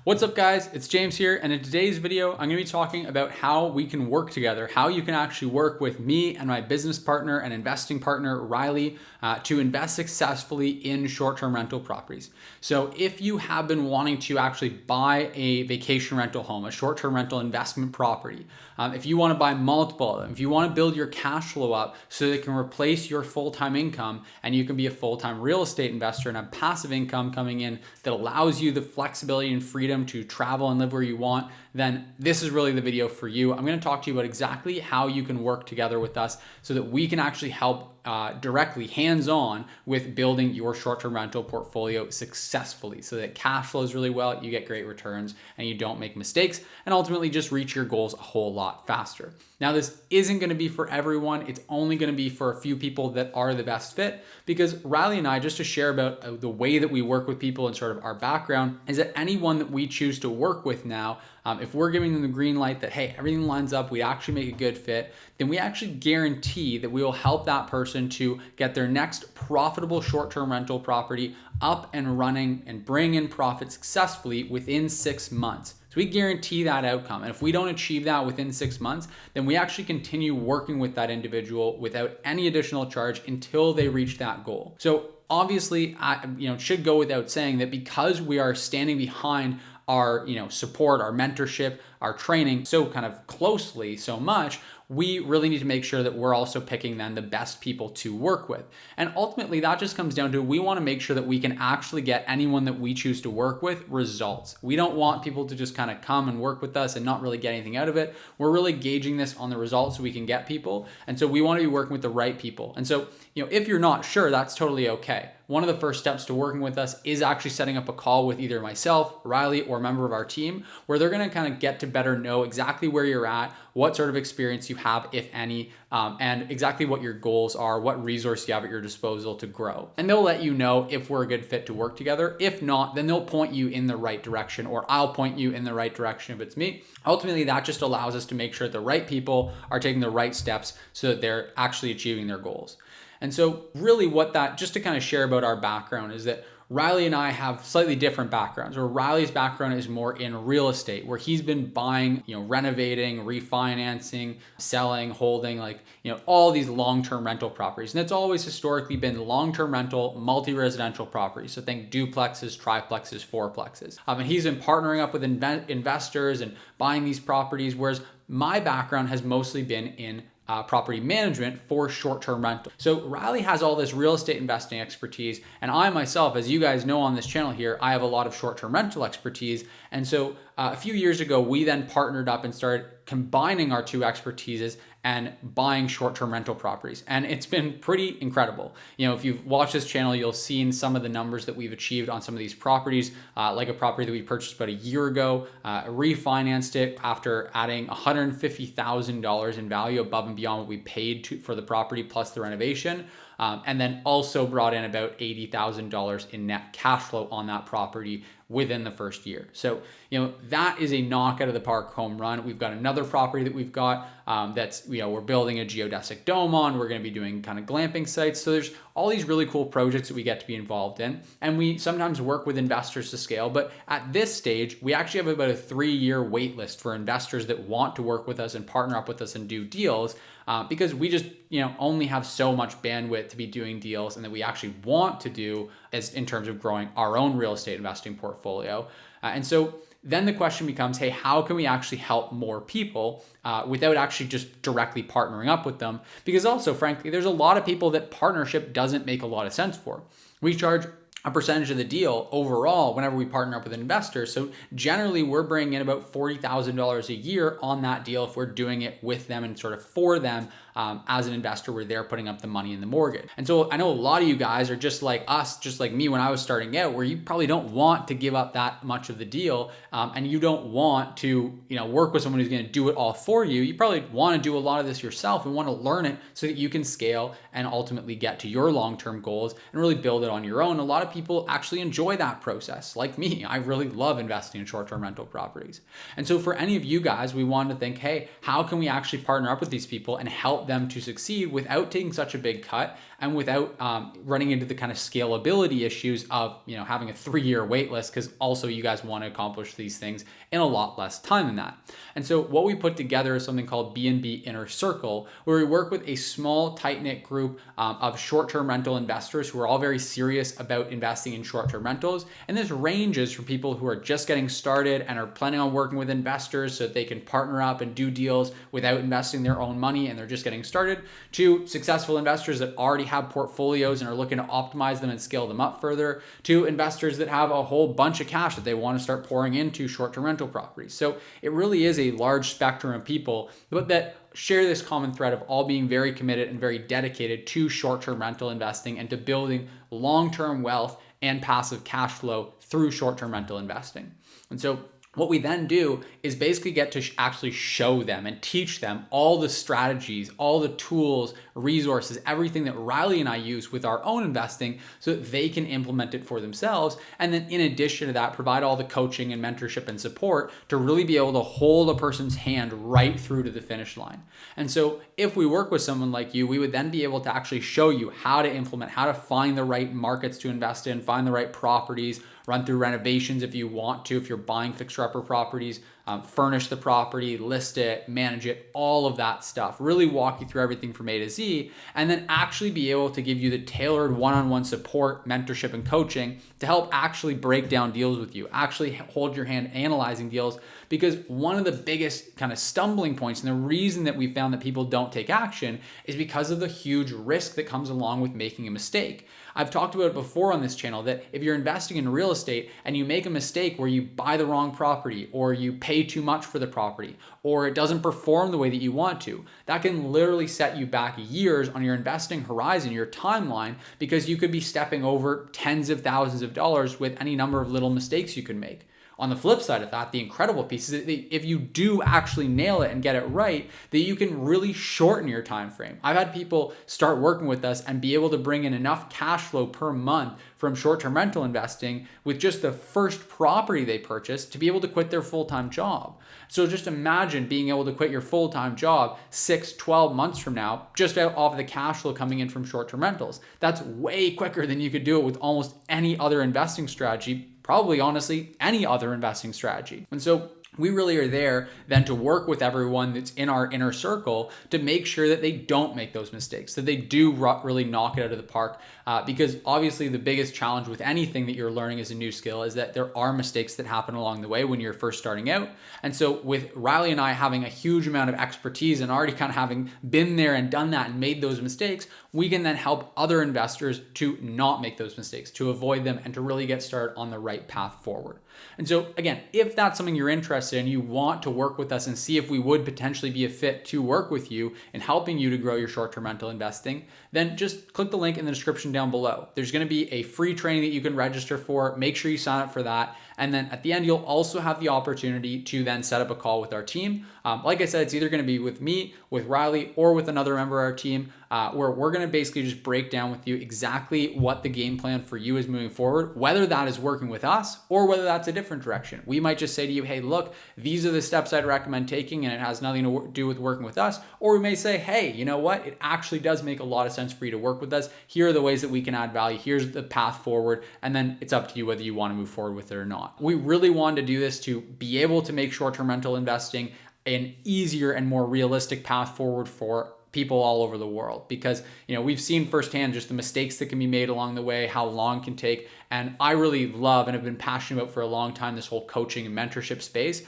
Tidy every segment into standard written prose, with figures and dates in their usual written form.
What's up guys, it's James here, and in today's video, I'm gonna be talking about how we can work together, how you can actually work with me and my business partner and investing partner, Riley, to invest successfully in short-term rental properties. So if you have been wanting to actually buy a vacation rental home, a short-term rental investment property, if you wanna buy multiple of them, if you wanna build your cash flow up so that it can replace your full-time income and you can be a full-time real estate investor and have passive income coming in that allows you the flexibility and freedom to travel and live where you want, then this is really the video for you. I'm going to talk to you about exactly how you can work together with us so that we can actually help directly hands-on with building your short-term rental portfolio successfully so that cash flows really well, you get great returns, and you don't make mistakes, and ultimately just reach your goals a whole lot faster. Now, this isn't going to be for everyone. It's only going to be for a few people that are the best fit, because Riley and I, just to share about the way that we work with people and sort of our background, is that anyone that we choose to work with now, if we're giving them the green light that, hey, everything lines up, we actually make a good fit, then we actually guarantee that we will help that person to get their next profitable short-term rental property up and running and bring in profit successfully within 6 months. So we guarantee that outcome. And if we don't achieve that within 6 months, then we actually continue working with that individual without any additional charge until they reach that goal. So obviously, it should go without saying that because we are standing behind our support, our mentorship, our training so kind of closely, so much, we really need to make sure that we're also picking then the best people to work with. And ultimately that just comes down to, we want to make sure that we can actually get anyone that we choose to work with results. We don't want people to just kind of come and work with us and not really get anything out of it. We're really gauging this on the results so we can get people. And so we want to be working with the right people. And so, if you're not sure, that's totally okay. One of the first steps to working with us is actually setting up a call with either myself, Riley, or a member of our team, where they're going to kind of get to better know exactly where you're at, what sort of experience you have, if any, and exactly what your goals are, what resource you have at your disposal to grow. And they'll let you know if we're a good fit to work together. If not, then they'll point you in the right direction, or I'll point you in the right direction if it's me. Ultimately, that just allows us to make sure the right people are taking the right steps so that they're actually achieving their goals. And so really just to kind of share about our background, is that Riley and I have slightly different backgrounds, where Riley's background is more in real estate, where he's been buying, renovating, refinancing, selling, holding, all these long-term rental properties. And it's always historically been long-term rental, multi-residential properties. So think duplexes, triplexes, fourplexes. And he's been partnering up with investors and buying these properties, whereas my background has mostly been in property management for short-term rental. So Riley has all this real estate investing expertise, and I myself, as you guys know on this channel here, I have a lot of short-term rental expertise. And so a few years ago, we then partnered up and started combining our two expertises and buying short-term rental properties. And it's been pretty incredible. If you've watched this channel, you'll see in some of the numbers that we've achieved on some of these properties, like a property that we purchased about a year ago, refinanced it after adding $150,000 in value above and beyond what we paid for the property plus the renovation. And then also brought in about $80,000 in net cash flow on that property within the first year. So, that is a knock out of the park home run. We've got another property that we've got that's, we're building a geodesic dome on. We're going to be doing kind of glamping sites. So there's all these really cool projects that we get to be involved in. And we sometimes work with investors to scale. But at this stage, we actually have about a 3-year wait list for investors that want to work with us and partner up with us and do deals. Because we just, only have so much bandwidth to be doing deals, and that we actually want to do as in terms of growing our own real estate investing portfolio. And so then the question becomes, hey, how can we actually help more people without actually just directly partnering up with them? Because also, frankly, there's a lot of people that partnership doesn't make a lot of sense for. We charge a percentage of the deal overall whenever we partner up with investors. So generally we're bringing in about $40,000 a year on that deal if we're doing it with them and sort of for them as an investor, where they're putting up the money in the mortgage. And so I know a lot of you guys are just like us, just like me when I was starting out, where you probably don't want to give up that much of the deal and you don't want to work with someone who's going to do it all for you. You probably want to do a lot of this yourself and want to learn it so that you can scale and ultimately get to your long-term goals and really build it on your own. A lot of people actually enjoy that process. Like me, I really love investing in short-term rental properties. And so for any of you guys, we wanted to think, hey, how can we actually partner up with these people and help them to succeed without taking such a big cut and without running into the kind of scalability issues of having a 3-year wait list, because also you guys want to accomplish these things in a lot less time than that. And so what we put together is something called BNB Inner Circle, where we work with a small, tight-knit group of short-term rental investors who are all very serious about investing in short-term rentals. And this ranges from people who are just getting started and are planning on working with investors so that they can partner up and do deals without investing their own money and they're just getting started, to successful investors that already have portfolios and are looking to optimize them and scale them up further, to investors that have a whole bunch of cash that they want to start pouring into short-term rental properties. So it really is a large spectrum of people, but that share this common thread of all being very committed and very dedicated to short-term rental investing and to building long-term wealth and passive cash flow through short-term rental investing. And so what we then do is basically get to actually show them and teach them all the strategies, all the tools, resources, everything that Riley and I use with our own investing so that they can implement it for themselves. And then in addition to that, provide all the coaching and mentorship and support to really be able to hold a person's hand right through to the finish line. And so if we work with someone like you, we would then be able to actually show you how to implement, how to find the right markets to invest in, find the right properties, run through renovations if you want to, if you're buying fixer-upper properties, furnish the property, list it, manage it, all of that stuff. Really walk you through everything from A to Z, and then actually be able to give you the tailored one-on-one support, mentorship, and coaching to help actually break down deals with you, actually hold your hand analyzing deals. Because one of the biggest kind of stumbling points and the reason that we found that people don't take action is because of the huge risk that comes along with making a mistake. I've talked about it before on this channel that if you're investing in real estate and you make a mistake where you buy the wrong property or you pay too much for the property or it doesn't perform the way that you want to, that can literally set you back years on your investing horizon, your timeline, because you could be stepping over tens of thousands of dollars with any number of little mistakes you can make. On the flip side of that, the incredible piece is that if you do actually nail it and get it right, that you can really shorten your time frame. I've had people start working with us and be able to bring in enough cash flow per month from short-term rental investing with just the first property they purchased to be able to quit their full-time job. So just imagine being able to quit your full-time job 6-12 months from now, just out off of the cash flow coming in from short-term rentals. That's way quicker than you could do it with almost any other investing strategy, probably honestly any other investing strategy. And so we really are there then to work with everyone that's in our inner circle to make sure that they don't make those mistakes, that they do really knock it out of the park. Because obviously the biggest challenge with anything that you're learning as a new skill is that there are mistakes that happen along the way when you're first starting out. And so with Riley and I having a huge amount of expertise and already kind of having been there and done that and made those mistakes, we can then help other investors to not make those mistakes, to avoid them, and to really get started on the right path forward. And so again, if that's something you're interested in, you want to work with us and see if we would potentially be a fit to work with you in helping you to grow your short-term rental investing, then just click the link in the description down below. There's going to be a free training that you can register for. Make sure you sign up for that. And then at the end, you'll also have the opportunity to then set up a call with our team. Like I said, it's either going to be with me, with Riley, or with another member of our team, where we're going to basically just break down with you exactly what the game plan for you is moving forward, whether that is working with us or whether that's a different direction. We might just say to you, hey, look, these are the steps I'd recommend taking and it has nothing to do with working with us. Or we may say, hey, you know what? It actually does make a lot of sense for you to work with us. Here are the ways that we can add value. Here's the path forward. And then it's up to you whether you want to move forward with it or not. We really wanted to do this to be able to make short-term rental investing an easier and more realistic path forward for people all over the world, because we've seen firsthand just the mistakes that can be made along the way, how long it can take. And I really love and have been passionate about for a long time this whole coaching and mentorship space.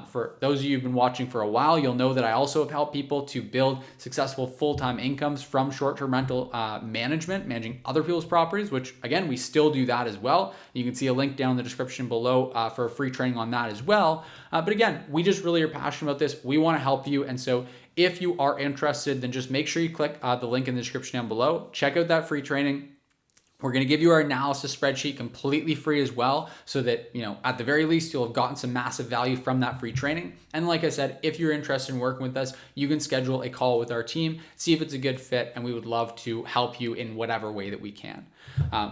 For those of you who've been watching for a while, you'll know that I also have helped people to build successful full-time incomes from short-term rental management, managing other people's properties, which again, we still do that as well. You can see a link down in the description below for a free training on that as well. But again, we just really are passionate about this. We want to help you. And so if you are interested, then just make sure you click the link in the description down below. Check out that free training. We're going to give you our analysis spreadsheet completely free as well, so that, at the very least, you'll have gotten some massive value from that free training. And like I said, if you're interested in working with us, you can schedule a call with our team, see if it's a good fit, and we would love to help you in whatever way that we can.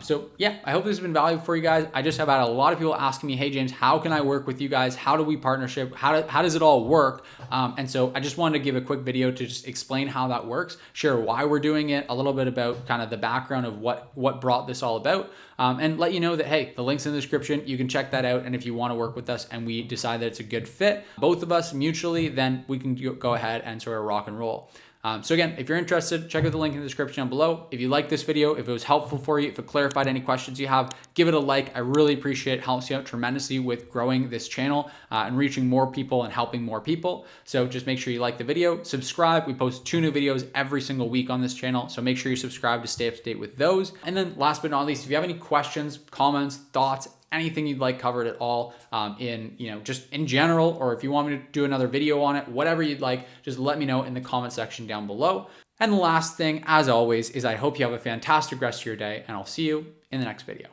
So yeah, I hope this has been valuable for you guys. I just have had a lot of people asking me, hey James, how can I work with you guys? How do we partnership? How does it all work? And so I just wanted to give a quick video to just explain how that works, share why we're doing it, a little bit about kind of the background of what brought this all about, and let you know that, hey, the link's in the description. You can check that out. And if you want to work with us and we decide that it's a good fit, both of us mutually, then we can go ahead and sort of rock and roll. So again, if you're interested, check out the link in the description down below. If you like this video, if it was helpful for you, if it clarified any questions you have, give it a like. I really appreciate it. Helps you out tremendously with growing this channel and reaching more people and helping more people. So just make sure you like the video, subscribe. We post 2 new videos every single week on this channel. So make sure you subscribe to stay up to date with those. And then last but not least, if you have any questions, comments, thoughts, anything you'd like covered at all just in general, or if you want me to do another video on it, whatever you'd like, just let me know in the comment section down below. And the last thing, as always, is I hope you have a fantastic rest of your day, and I'll see you in the next video.